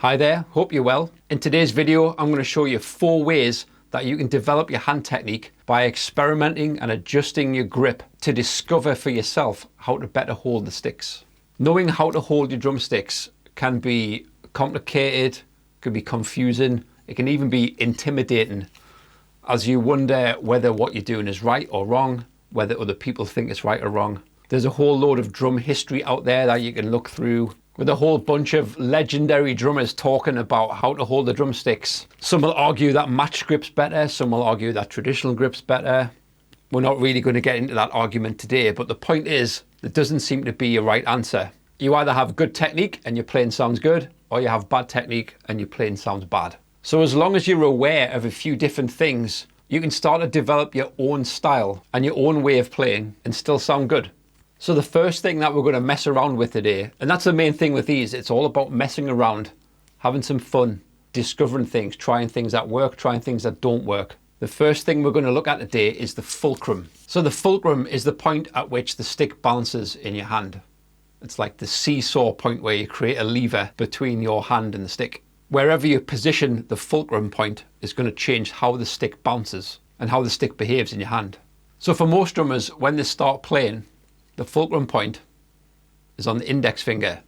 Hi there, hope you're well. In today's video, I'm going to show you 4 ways that you can develop your hand technique by experimenting and adjusting your grip to discover for yourself how to better hold the sticks. Knowing how to hold your drumsticks can be complicated, can be confusing, it can even be intimidating as you wonder whether what you're doing is right or wrong, whether other people think it's right or wrong. There's a whole load of drum history out there that you can look through, with a whole bunch of legendary drummers talking about how to hold the drumsticks. Some will argue that match grip's better, some will argue that traditional grip's better. We're not really going to get into that argument today, but the point is, there doesn't seem to be a right answer. You either have good technique and your playing sounds good, or you have bad technique and your playing sounds bad. So as long as you're aware of a few different things, you can start to develop your own style and your own way of playing and still sound good. So the first thing that we're going to mess around with today, and that's the main thing with these, it's all about messing around, having some fun, discovering things, trying things that work, trying things that don't work. The first thing we're going to look at today is the fulcrum. So the fulcrum is the point at which the stick balances in your hand. It's like the seesaw point where you create a lever between your hand and the stick. Wherever you position the fulcrum point is going to change how the stick bounces and how the stick behaves in your hand. So for most drummers, when they start playing, the fulcrum point is on the index finger.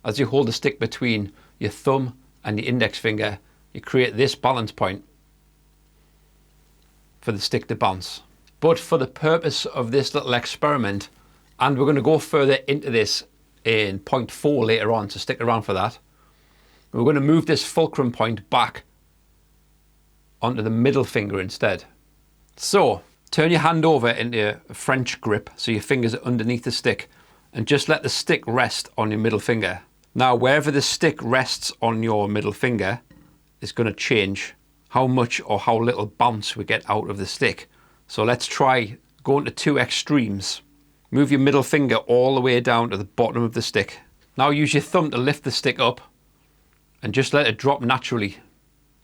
As you hold the stick between your thumb and the index finger, you create this balance point for the stick to bounce. But for the purpose of this little experiment, and we're going to go further into this in point 4 later on, so stick around for that, we're going to move this fulcrum point back onto the middle finger instead. So turn your hand over into a French grip so your fingers are underneath the stick, and just let the stick rest on your middle finger. Now wherever the stick rests on your middle finger is going to change how much or how little bounce we get out of the stick. So let's try going to 2 extremes. Move your middle finger all the way down to the bottom of the stick. Now use your thumb to lift the stick up and just let it drop naturally.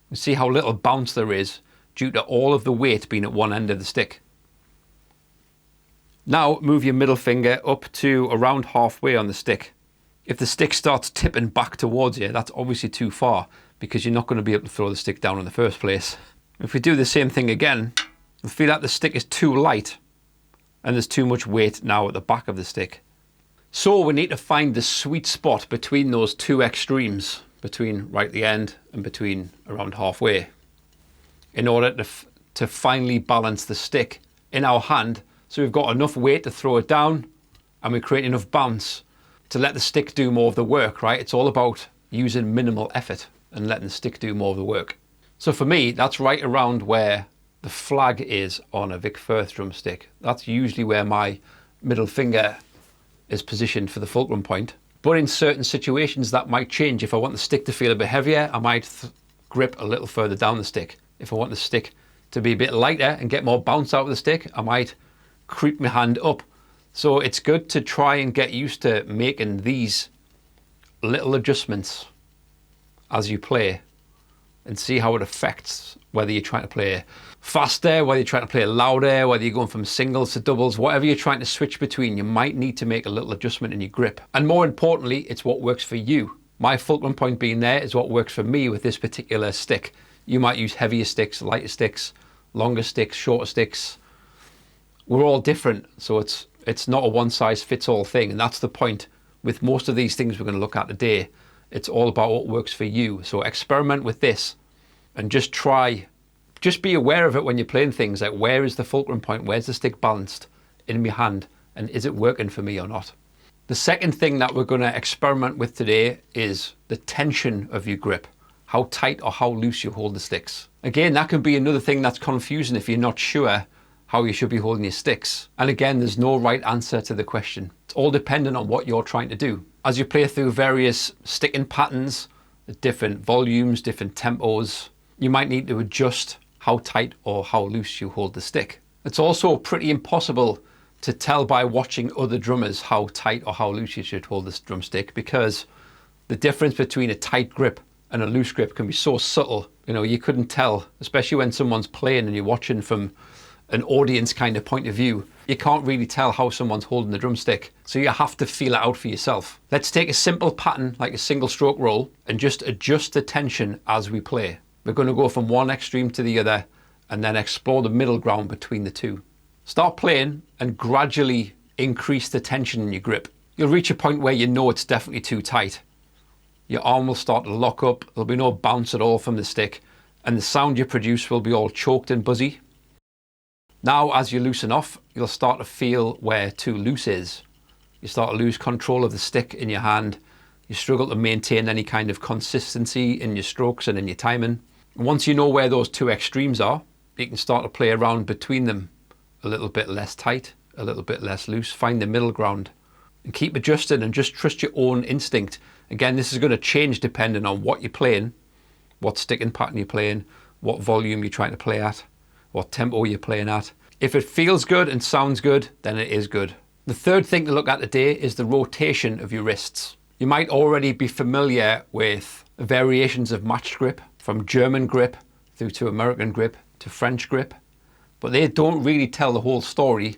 And see how little bounce there is due to all of the weight being at one end of the stick. Now move your middle finger up to around halfway on the stick. If the stick starts tipping back towards you, that's obviously too far because you're not going to be able to throw the stick down in the first place. If we do the same thing again, we feel like the stick is too light and there's too much weight now at the back of the stick. So we need to find the sweet spot between those 2 extremes, between right at the end and between around halfway, in order to finally balance the stick in our hand so we've got enough weight to throw it down and we create enough bounce to let the stick do more of the work, right? It's all about using minimal effort and letting the stick do more of the work. So for me, that's right around where the flag is on a Vic Firth drumstick. That's usually where my middle finger is positioned for the fulcrum point. But in certain situations that might change. If I want the stick to feel a bit heavier, I might grip a little further down the stick. If I want the stick to be a bit lighter and get more bounce out of the stick, I might creep my hand up. So it's good to try and get used to making these little adjustments as you play and see how it affects whether you're trying to play faster, whether you're trying to play louder, whether you're going from singles to doubles, whatever you're trying to switch between, you might need to make a little adjustment in your grip. And more importantly, it's what works for you. My fulcrum point being there is what works for me with this particular stick. You might use heavier sticks, lighter sticks, longer sticks, shorter sticks. We're all different, so it's not a one-size-fits-all thing, and that's the point with most of these things we're going to look at today. It's all about what works for you. So experiment with this and just be aware of it when you're playing things, like where is the fulcrum point, where's the stick balanced in my hand, and is it working for me or not? The second thing that we're going to experiment with today is the tension of your grip, how tight or how loose you hold the sticks. Again, that can be another thing that's confusing if you're not sure how you should be holding your sticks. And again, there's no right answer to the question. It's all dependent on what you're trying to do. As you play through various sticking patterns, different volumes, different tempos, you might need to adjust how tight or how loose you hold the stick. It's also pretty impossible to tell by watching other drummers how tight or how loose you should hold this drumstick, because the difference between a tight grip and a loose grip can be so subtle. You know, you couldn't tell, especially when someone's playing and you're watching from an audience kind of point of view. you can't really tell how someone's holding the drumstick, so you have to feel it out for yourself. Let's take a simple pattern like a single stroke roll and just adjust the tension as we play. We're going to go from one extreme to the other and then explore the middle ground between the two. Start playing and gradually increase the tension in your grip. You'll reach a point where you know it's definitely too tight. Your arm will start to lock up, there'll be no bounce at all from the stick, and the sound you produce will be all choked and buzzy. Now, as you loosen off, you'll start to feel where too loose is. You start to lose control of the stick in your hand. You struggle to maintain any kind of consistency in your strokes and in your timing. And once you know where those two extremes are, you can start to play around between them. A little bit less tight, a little bit less loose. Find the middle ground and keep adjusting and just trust your own instinct. Again, this is going to change depending on what you're playing, what sticking pattern you're playing, what volume you're trying to play at, what tempo you're playing at. If it feels good and sounds good, then it is good. The third thing to look at today is the rotation of your wrists. You might already be familiar with variations of matched grip, from German grip through to American grip to French grip, but they don't really tell the whole story.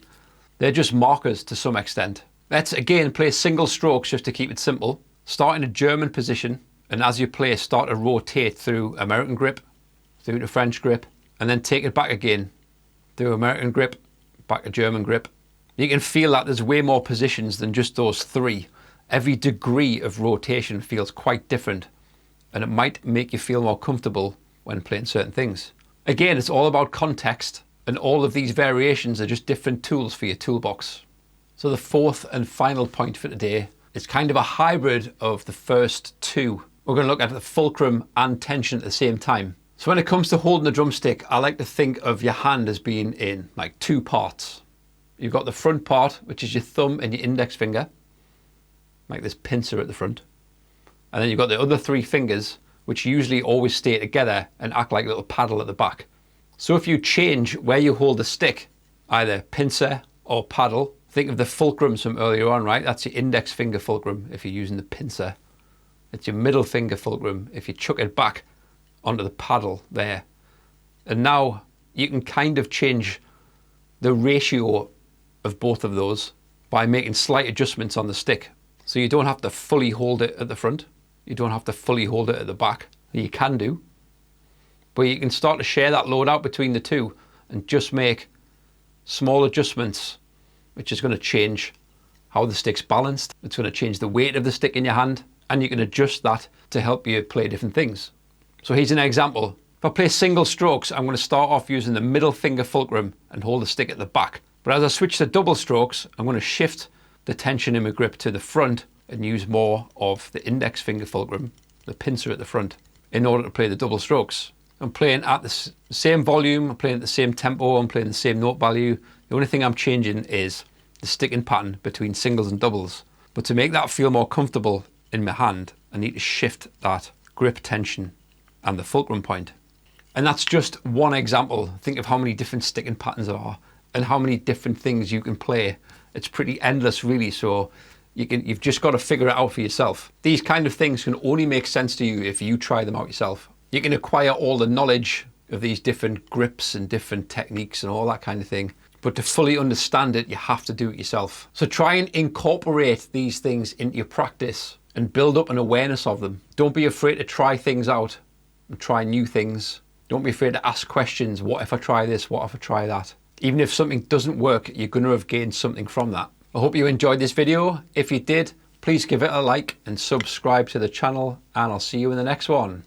They're just markers to some extent. Let's again play single strokes just to keep it simple. Start in a German position, and as you play, start to rotate through American grip, through to French grip, and then take it back again through American grip, back to German grip. You can feel that there's way more positions than just those three. Every degree of rotation feels quite different, and it might make you feel more comfortable when playing certain things. Again, it's all about context, and all of these variations are just different tools for your toolbox. So the fourth and final point for today is kind of a hybrid of the first two. We're going to look at the fulcrum and tension at the same time. So when it comes to holding the drumstick, I like to think of your hand as being in like two parts. You've got the front part, which is your thumb and your index finger, like this pincer at the front. And then you've got the other three fingers, which usually always stay together and act like a little paddle at the back. So if you change where you hold the stick, either pincer or paddle, think of the fulcrums from earlier on, right? That's your index finger fulcrum if you're using the pincer. It's your middle finger fulcrum if you chuck it back onto the paddle there. And now you can kind of change the ratio of both of those by making slight adjustments on the stick. So you don't have to fully hold it at the front. You don't have to fully hold it at the back. You can do. But you can start to share that load out between the two and just make small adjustments, which is going to change how the stick's balanced. It's going to change the weight of the stick in your hand, and you can adjust that to help you play different things. So here's an example. If I play single strokes, I'm going to start off using the middle finger fulcrum and hold the stick at the back. But as I switch to double strokes, I'm going to shift the tension in my grip to the front and use more of the index finger fulcrum, the pincer at the front, in order to play the double strokes. I'm playing at the same volume, I'm playing at the same tempo, I'm playing the same note value. The only thing I'm changing is the sticking pattern between singles and doubles. But to make that feel more comfortable in my hand, I need to shift that grip tension and the fulcrum point. And that's just one example. Think of how many different sticking patterns there are and how many different things you can play. It's pretty endless really, so you've just got to figure it out for yourself. These kind of things can only make sense to you if you try them out yourself. You can acquire all the knowledge of these different grips and different techniques and all that kind of thing, but to fully understand it, you have to do it yourself. So try and incorporate these things into your practice and build up an awareness of them. Don't be afraid to try things out and try new things. Don't be afraid to ask questions. What if I try this? What if I try that? Even if something doesn't work, you're going to have gained something from that. I hope you enjoyed this video. If you did, please give it a like and subscribe to the channel, and I'll see you in the next one.